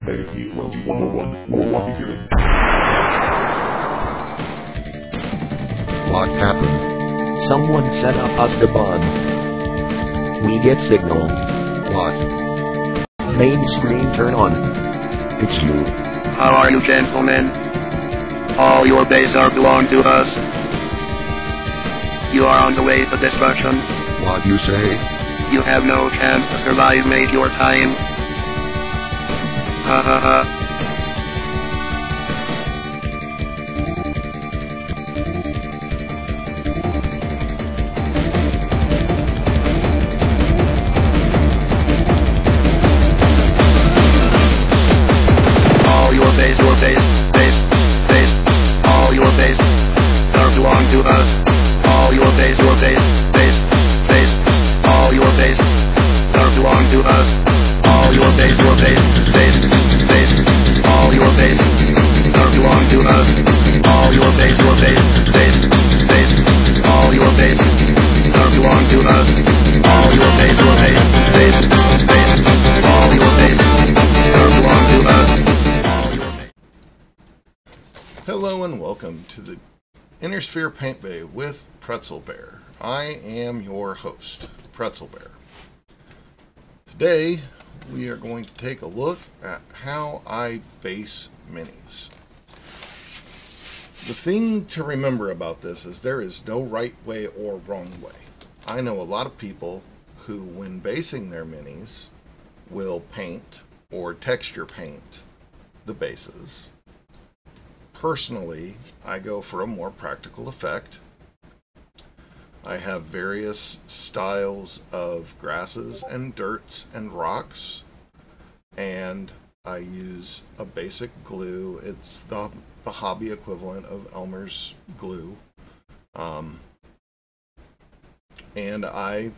AFE 101 will not be given. What happened? Someone set up us the bomb. We get signal. What? Main screen turn on. It's you. How are you, gentlemen? All your base are belong to us. You are on the way to destruction. What you say? You have no chance to survive, mate, your time. Ha ha ha. All your base, all your base are belong to us. All your base, all your base are belong to us. All your base, all your base are belong to us. All your base, all your base are belong to us. All your base, all your base are belong to us. Hello and welcome to the Inner Sphere Paint Bay with PretzelBear. I am your host, PretzelBear. Today we are going to take a look at how I base minis. The thing to remember about this is there is no right way or wrong way. I know a lot of people who, when basing their minis, will paint or texture paint the bases. Personally, I go for a more practical effect. I have various styles of grasses and dirts and rocks, and I use a basic glue. It's the hobby equivalent of Elmer's glue, and I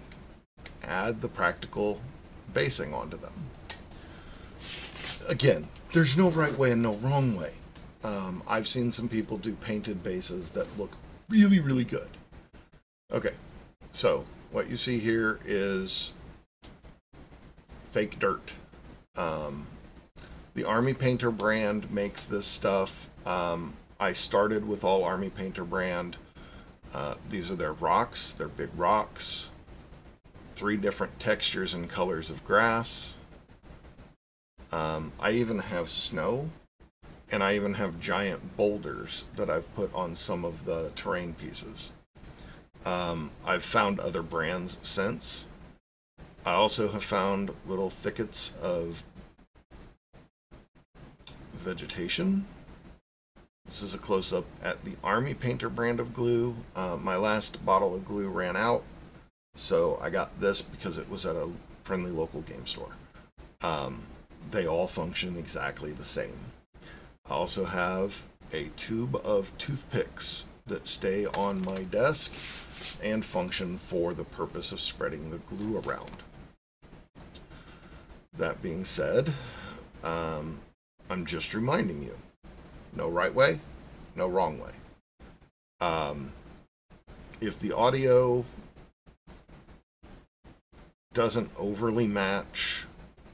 add the practical basing onto them. Again, there's no right way and no wrong way. I've seen some people do painted bases that look really, really good. Okay, so what you see here is fake dirt. The Army Painter brand makes this stuff. I started with all Army Painter brand. These are their rocks. They're big rocks. 3 different textures and colors of grass. I even have snow. And I even have giant boulders that I've put on some of the terrain pieces. I've found other brands since. I also have found little thickets of vegetation. This is a close-up at the Army Painter brand of glue. My last bottle of glue ran out, so I got this because it was at a friendly local game store. They all function exactly the same. I also have a tube of toothpicks that stay on my desk and function for the purpose of spreading the glue around. That being said, I'm just reminding you, no right way, no wrong way. If the audio doesn't overly match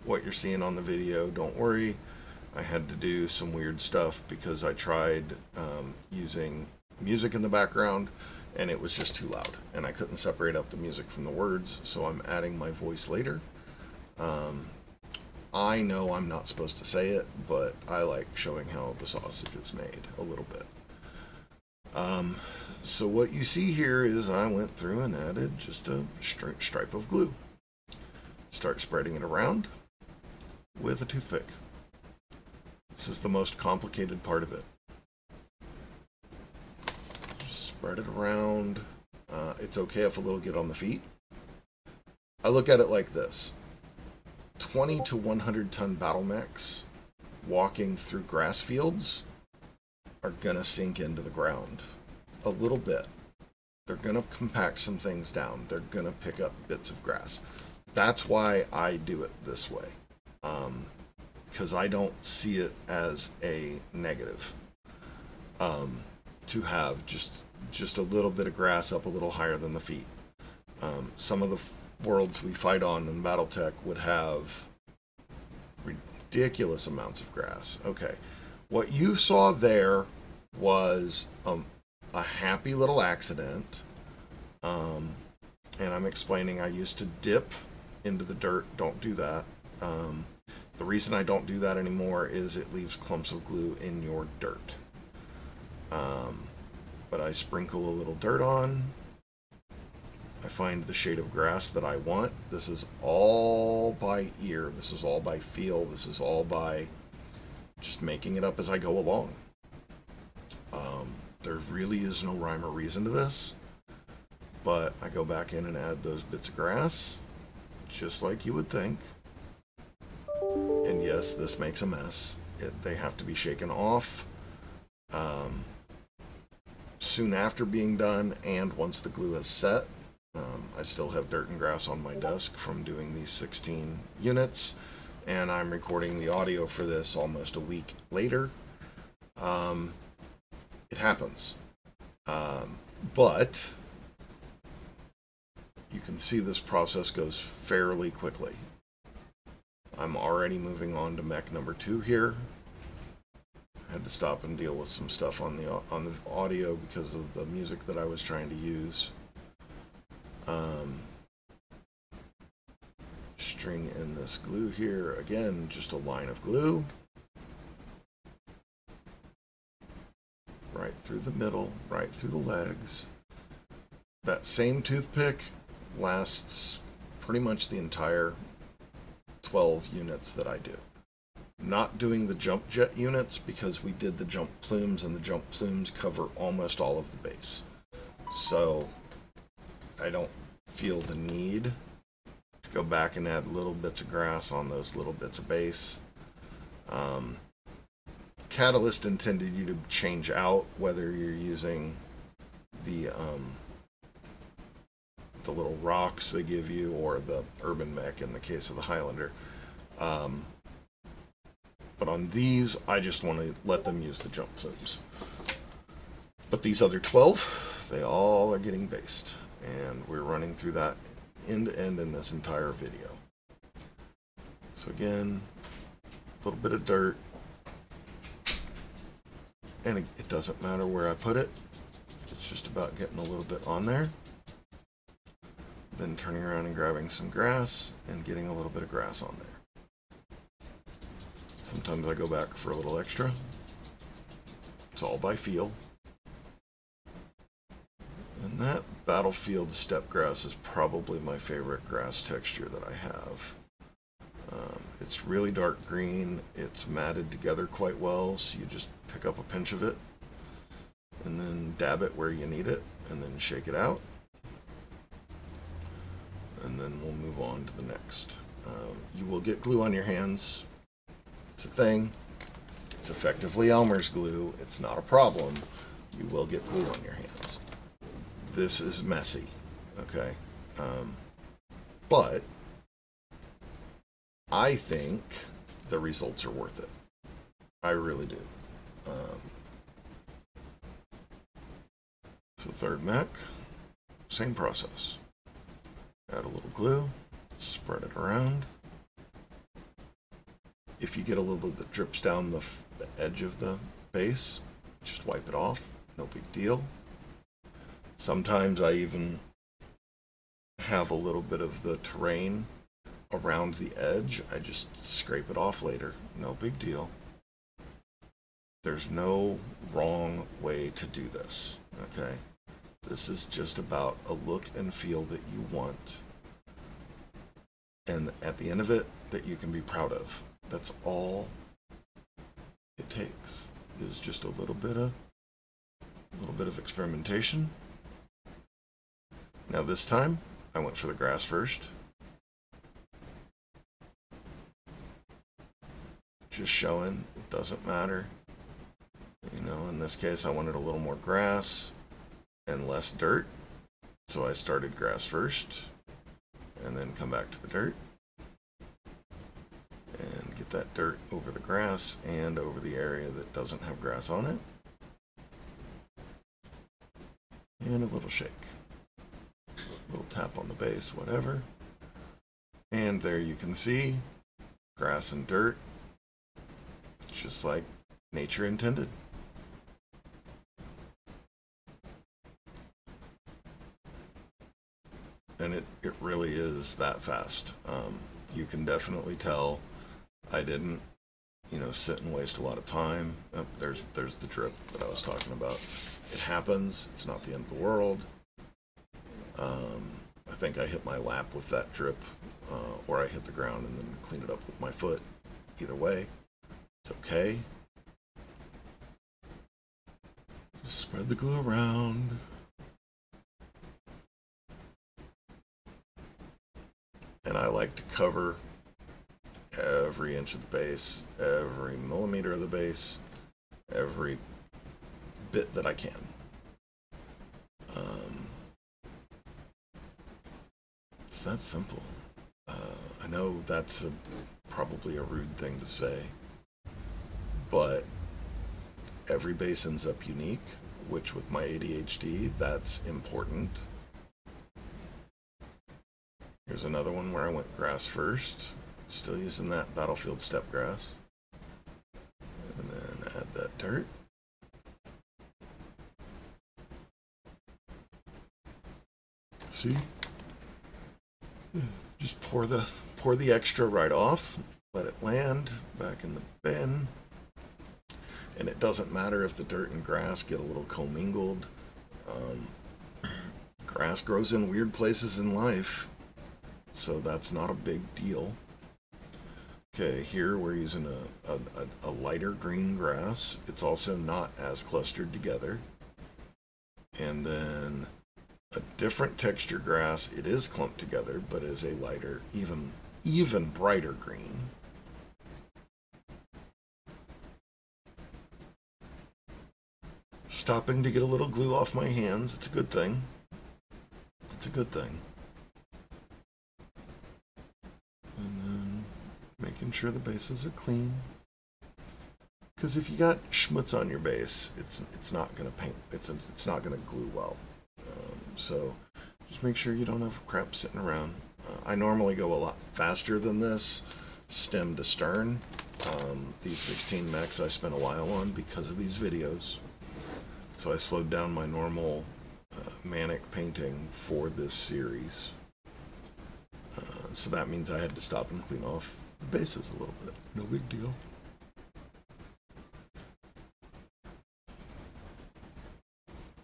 what you're seeing on the video, don't worry. I had to do some weird stuff because I tried using music in the background and it was just too loud and I couldn't separate out the music from the words, so I'm adding my voice later. I know I'm not supposed to say it, but I like showing how the sausage is made a little bit. So what you see here is I went through and added just a stripe of glue. Start spreading it around with a toothpick. This is the most complicated part of it. Just spread it around. It's okay if a little get on the feet. I look at it like this. 20 to 100 ton battle mechs walking through grass fields are gonna sink into the ground a little bit. They're gonna compact some things down. They're gonna pick up bits of grass. That's why I do it this way. Because I don't see it as a negative to have just a little bit of grass up a little higher than the feet. Some of the worlds we fight on in Battletech would have ridiculous amounts of grass. Okay, what you saw there was a happy little accident. And I'm explaining I used to dip into the dirt. Don't do that. The reason I don't do that anymore is it leaves clumps of glue in your dirt. But I sprinkle a little dirt on. I find the shade of grass that I want. This is all by ear. This is all by feel. This is all by just making it up as I go along. There really is no rhyme or reason to this. But I go back in and add those bits of grass, just like you would think. And yes, this makes a mess. They have to be shaken off soon after being done, and once the glue is set. I still have dirt and grass on my desk from doing these 16 units, and I'm recording the audio for this almost a week later. It happens. But you can see this process goes fairly quickly. I'm already moving on to mech number 2 here. I had to stop and deal with some stuff on the audio because of the music that I was trying to use. String in this glue here. Again, just a line of glue. Right through the middle, right through the legs. That same toothpick lasts pretty much the entire 12 units that I do. Not doing the jump jet units because we did the jump plumes, and the jump plumes cover almost all of the base. So I don't feel the need to go back and add little bits of grass on those little bits of base. Catalyst intended you to change out whether you're using the little rocks they give you or the urban mech in the case of the Highlander. But on these, I just want to let them use the jump plumes. But these other 12, they all are getting based. And we're running through that end to end in this entire video. So again, a little bit of dirt. And it doesn't matter where I put it. It's just about getting a little bit on there. Then turning around and grabbing some grass and getting a little bit of grass on there. Sometimes I go back for a little extra. It's all by feel. And that battlefield steppe grass is probably my favorite grass texture that I have. It's really dark green. It's matted together quite well, so you just pick up a pinch of it and then dab it where you need it and then shake it out. And then we'll move on to the next. You will get glue on your hands. It's a thing. It's effectively Elmer's glue. It's not a problem. You will get glue on your hands. This is messy, okay? But I think the results are worth it. I really do. So third mech, same process. Add a little glue, spread it around. If you get a little bit that drips down the edge of the base, just wipe it off, no big deal. Sometimes I even have a little bit of the terrain around the edge. I just scrape it off later, no big deal. There's no wrong way to do this, okay? This is just about a look and feel that you want, and at the end of it, that you can be proud of. That's all it takes, is just a little bit of experimentation. Now this time, I went for the grass first. Just showing, it doesn't matter. You know, in this case, I wanted a little more grass and less dirt. So I started grass first, and then come back to the dirt. And get that dirt over the grass and over the area that doesn't have grass on it. And a little shake. A little tap on the base, whatever. And there you can see grass and dirt just like nature intended. And it really is that fast. You can definitely tell I didn't, sit and waste a lot of time. There's the drip that I was talking about. It happens. It's not the end of the world. I think I hit my lap with that drip, or I hit the ground and then cleaned it up with my foot. Either way, it's okay. Just spread the glue around. And I like to cover every inch of the base, every millimeter of the base, every bit that I can. It's that simple. I know that's probably a rude thing to say, but every base ends up unique, which with my ADHD, that's important. Here's another one where I went grass first, still using that battlefield step grass. And then add that dirt. See? Just pour the extra right off, let it land back in the bin. And it doesn't matter if the dirt and grass get a little commingled. Grass grows in weird places in life, so that's not a big deal. Okay, here we're using a lighter green grass. It's also not as clustered together. And then a different texture grass. It is clumped together, but is a lighter, even brighter green. Stopping to get a little glue off my hands. It's a good thing. It's a good thing. And then making sure the bases are clean. Because if you got schmutz on your base, it's not going to paint. It's not going to glue well. So just make sure you don't have crap sitting around. I normally go a lot faster than this, stem to stern. These 16 mechs I spent a while on because of these videos. So I slowed down my normal manic painting for this series. So that means I had to stop and clean off the bases a little bit. No big deal.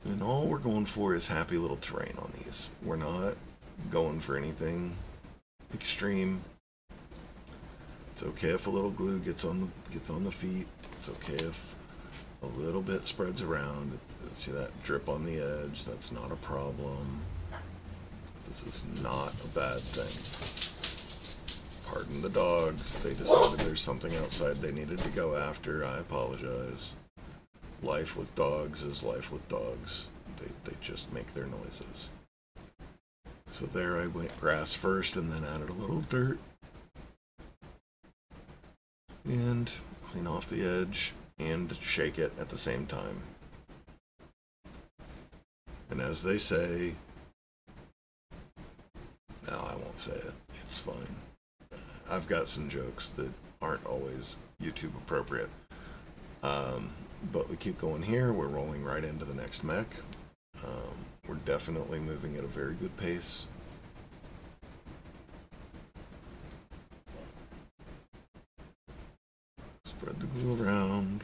And all we're going for is happy little terrain on these. We're not going for anything extreme. It's okay if a little glue gets on the feet. It's okay if a little bit spreads around. See that drip on the edge? That's not a problem. This is not a bad thing. Pardon the dogs. They decided there's something outside they needed to go after. I apologize. Life with dogs is life with dogs. They just make their noises. So there I went grass first and then added a little dirt. And clean off the edge and shake it at the same time. And as they say, no, I won't say it. It's fine. I've got some jokes that aren't always YouTube appropriate. But we keep going here. We're rolling right into the next mech. We're definitely moving at a very good pace. Spread the glue around.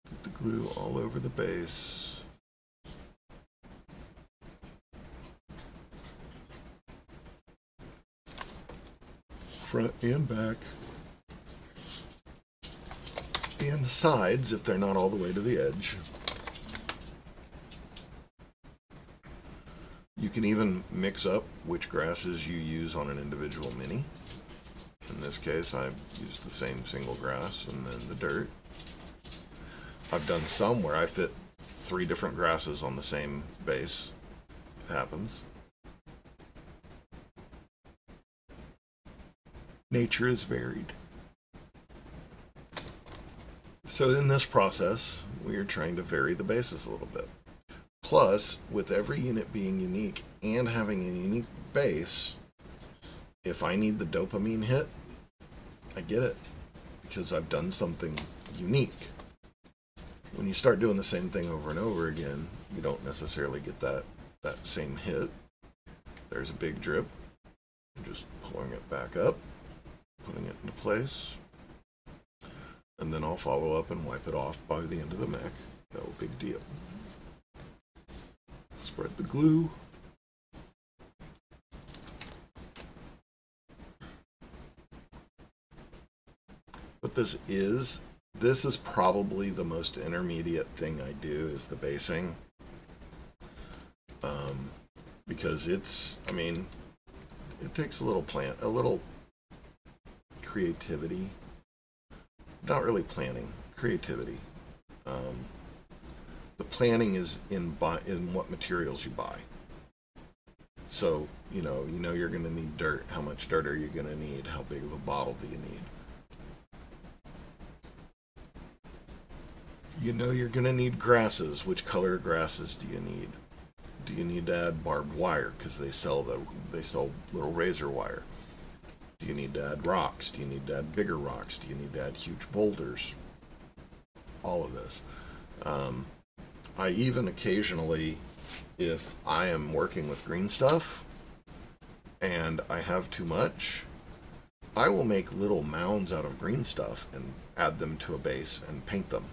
Get the glue all over the base. Front and back. And the sides, if they're not all the way to the edge. You can even mix up which grasses you use on an individual mini. In this case, I've used the same single grass and then the dirt. I've done some where I fit 3 different grasses on the same base. It happens. Nature is varied. So in this process, we are trying to vary the bases a little bit. Plus, with every unit being unique and having a unique base, if I need the dopamine hit, I get it because I've done something unique. When you start doing the same thing over and over again, you don't necessarily get that same hit. There's a big drip. I'm just pulling it back up, putting it into place, and then I'll follow up and wipe it off by the end of the mech. No big deal. Spread the glue. What this is probably the most intermediate thing I do is the basing. Because it's, I mean, it takes a little creativity. Not really planning, creativity. The planning is in what materials you buy. So, you know you're going to need dirt. How much dirt are you going to need? How big of a bottle do you need? You know you're going to need grasses. Which color grasses do you need? Do you need to add barbed wire because they sell little razor wire? Do you need to add rocks? Do you need to add bigger rocks? Do you need to add huge boulders? All of this. I even occasionally, if I am working with green stuff and I have too much, I will make little mounds out of green stuff and add them to a base and paint them.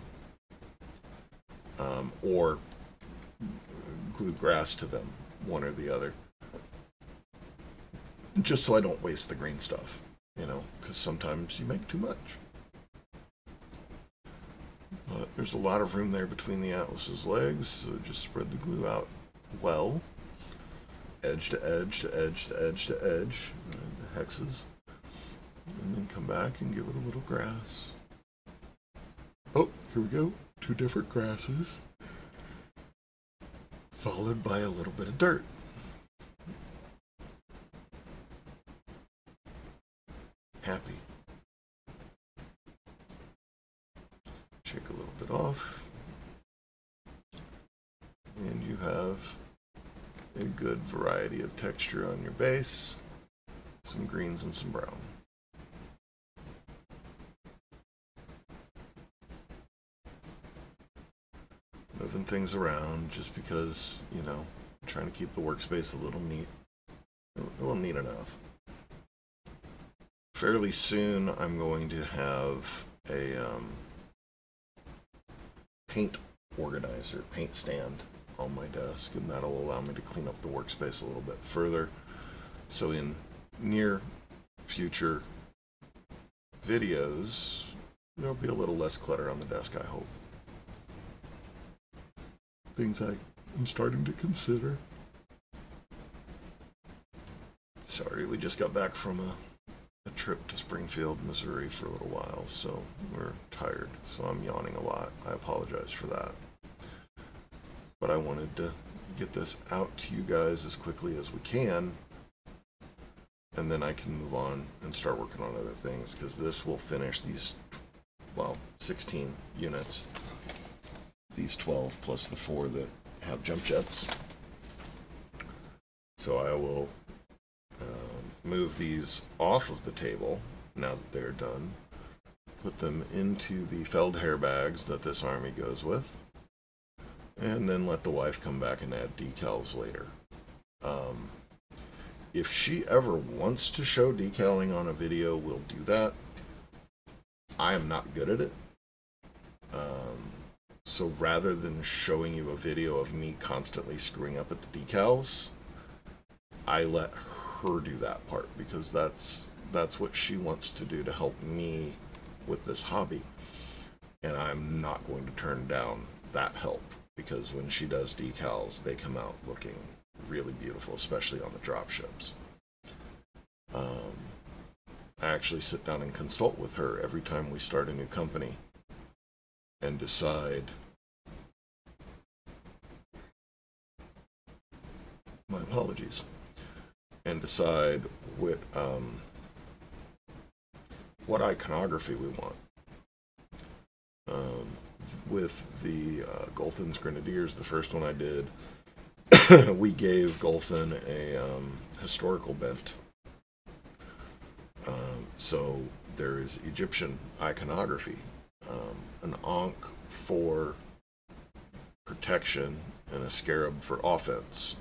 Or glue grass to them, one or the other. Just so I don't waste the green stuff, because sometimes you make too much. But there's a lot of room there between the Atlas's legs, so just spread the glue out well. Edge to edge to edge to edge to edge, the hexes. And then come back and give it a little grass. Oh, here we go. 2 different grasses. Followed by a little bit of dirt. Happy. Shake a little bit off. And you have a good variety of texture on your base. Some greens and some brown. Moving things around just because, trying to keep the workspace a little neat enough. Fairly soon I'm going to have a paint organizer, paint stand on my desk, and that'll allow me to clean up the workspace a little bit further. So in near future videos, there'll be a little less clutter on the desk, I hope. Things I'm starting to consider. Sorry, we just got back from a trip to Springfield, Missouri for a little while, so we're tired, so I'm yawning a lot. I apologize for that. But I wanted to get this out to you guys as quickly as we can, and then I can move on and start working on other things, because this will finish these, 16 units. These 12 plus the 4 that have jump jets. So I will move these off of the table now that they're done, put them into the Feldherr bags that this army goes with, and then let the wife come back and add decals later. If she ever wants to show decaling on a video, we'll do that. I am not good at it. So rather than showing you a video of me constantly screwing up at the decals, I let her do that part, because that's what she wants to do to help me with this hobby. And I'm not going to turn down that help, because when she does decals, they come out looking really beautiful, especially on the drop ships. I actually sit down and consult with her every time we start a new company and decide, my apologies, and decide what iconography we want. With the Gulthan's Grenadiers, the first one I did, we gave Gulthan a historical bent. So there is Egyptian iconography, an ankh for protection and a scarab for offense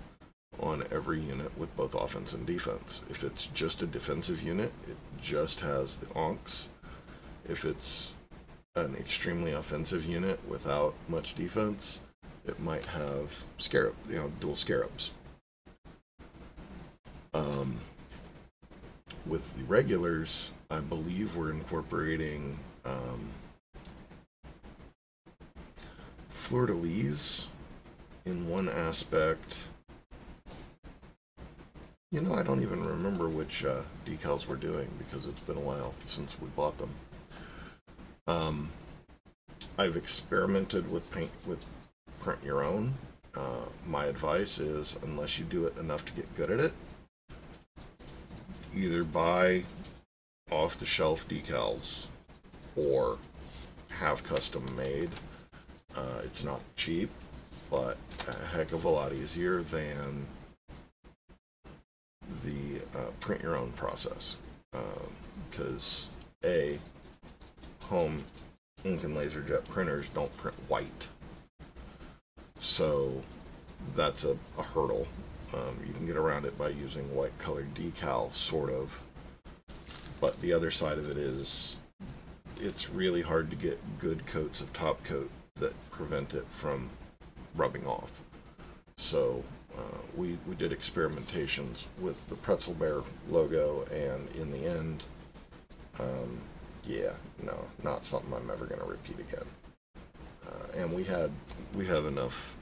on every unit with both offense and defense. If it's just a defensive unit, it just has the ankhs. If it's an extremely offensive unit without much defense, it might have scarab, dual scarabs. With the regulars, I believe we're incorporating fleur-de-lis in one aspect. I don't even remember which decals we're doing because it's been a while since we bought them. I've experimented with print your own. My advice is, unless you do it enough to get good at it, either buy off-the-shelf decals or have custom made. It's not cheap, but a heck of a lot easier than the print your own process. Because home ink and laser jet printers don't print white, so that's a hurdle. You can get around it by using white colored decal, sort of, but the other side of it is it's really hard to get good coats of top coat that prevent it from rubbing off. So we did experimentations with the PretzelBear logo, and in the end, not something I'm ever going to repeat again. And we have enough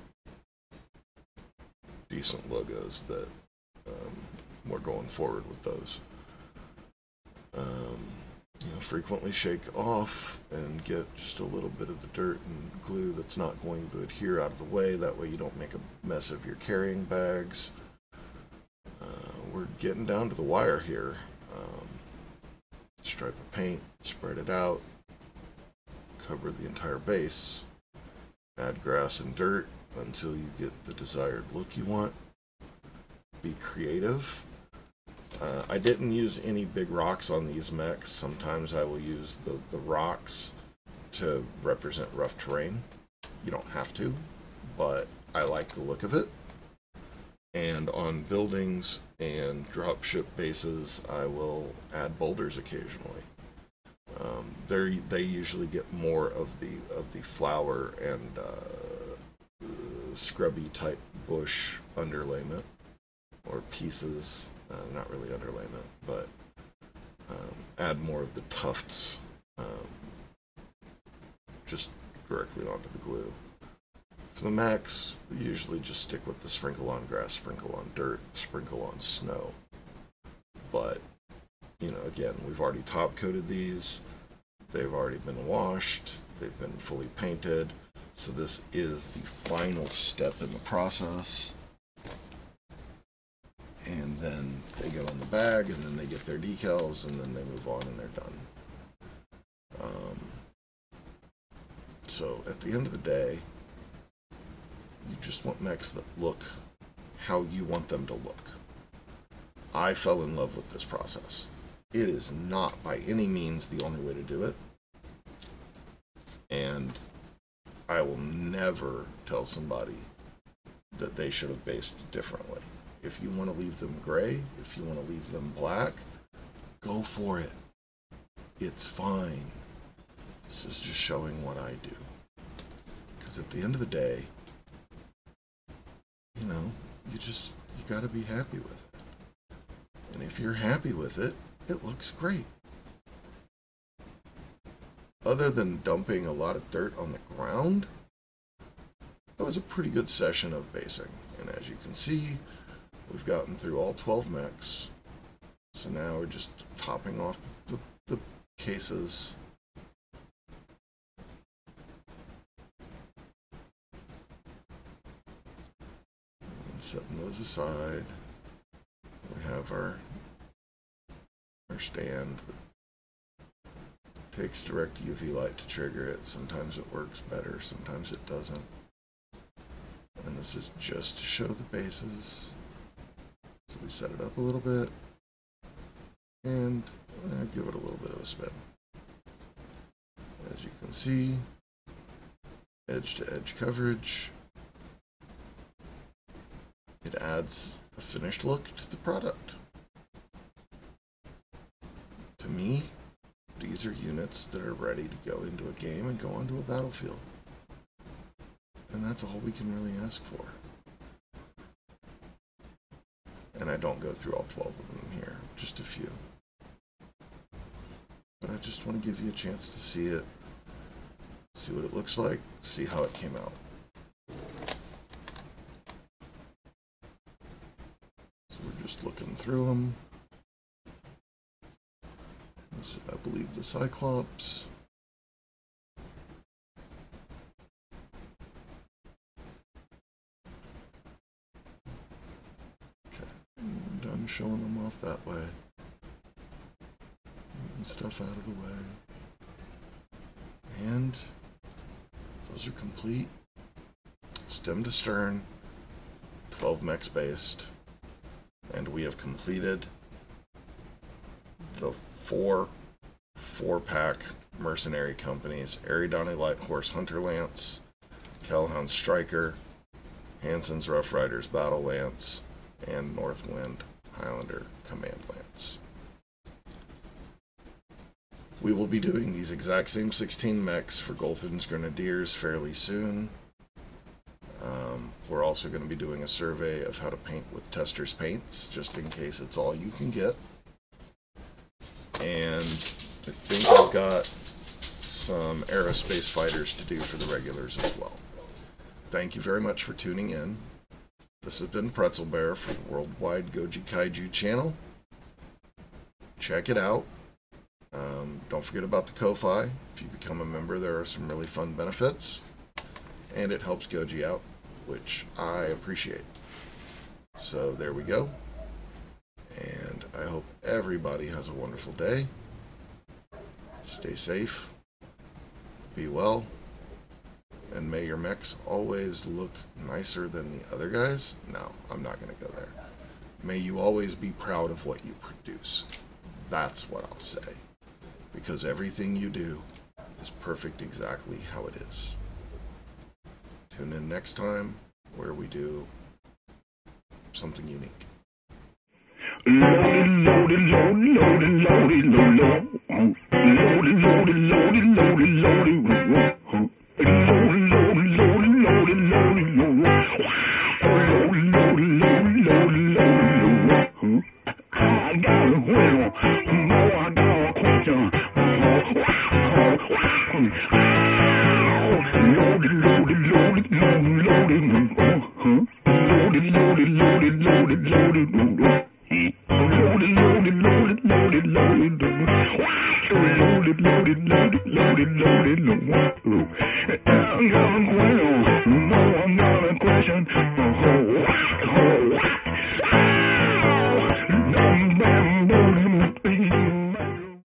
decent logos that we're going forward with those. Frequently shake off and get just a little bit of the dirt and glue that's not going to adhere out of the way. That way you don't make a mess of your carrying bags. We're getting down to the wire here. Stripe of paint, spread it out, cover the entire base, add grass and dirt until you get the desired look you want. Be creative. I didn't use any big rocks on these mechs. Sometimes I will use the rocks to represent rough terrain. You don't have to, but I like the look of it. And on buildings and dropship bases, I will add boulders occasionally. They usually get more of the flower and scrubby type bush underlayment, or pieces, not really underlayment, but add more of the tufts just directly onto the glue. For the mechs, we usually just stick with the sprinkle on grass, sprinkle on dirt, sprinkle on snow. But, again, we've already top coated these. They've already been washed. They've been fully painted. So this is the final step in the process. And then they go in the bag, and then they get their decals, and then they move on and they're done. So at the end of the day, you just want mechs that look how you want them to look. I fell in love with this process. It is not by any means the only way to do it. And I will never tell somebody that they should have based it differently. If you want to leave them gray, if you want to leave them black, go for it. It's fine. This is just showing what I do. Because at the end of the day, you got to be happy with it. And if you're happy with it, it looks great. Other than dumping a lot of dirt on the ground, that was a pretty good session of basing. And as you can see, we've gotten through all 12 mechs. So now we're just topping off the cases. And setting those aside. We have our stand that takes direct UV light to trigger it. Sometimes it works better, sometimes it doesn't. And this is just to show the bases. So we set it up a little bit, and Give it a little bit of a spin. As you can see, edge-to-edge coverage. It adds a finished look to the product. To me, these are units that are ready to go into a game and go onto a battlefield. And that's all we can really ask for. And I don't go through all 12 of them here, just a few. But I just want to give you a chance to see it, see what it looks like, see how it came out. So we're just looking through them. This is, I believe, the Cyclops. Okay, I'm done showing them off that way. Stuff out of the way, and those are complete, stem to stern, 12 mechs based, and we have completed the four-pack mercenary companies: Eridani Light Horse Hunter Lance, Calhoun Striker, Hansen's Rough Riders Battle Lance, and Northwind Highlander Command Lance. We will be doing these exact same 16 mechs for Golthan's Grenadiers fairly soon. We're also going to be doing a survey of how to paint with Tester's paints, just in case it's all you can get. And I think I've got some aerospace fighters to do for the regulars as well. Thank you very much for tuning in. This has been PretzelBear for the Worldwide Goji Kaiju channel. Check it out. Don't forget about the Ko-Fi. If you become a member, there are some really fun benefits. And it helps Goji out, which I appreciate. So there we go. And I hope everybody has a wonderful day. Stay safe. Be well. And may your mechs always look nicer than the other guys. No, I'm not going to go there. May you always be proud of what you produce. That's what I'll say. Because everything you do is perfect exactly how it is. Tune in next time where we do something unique. I got a question.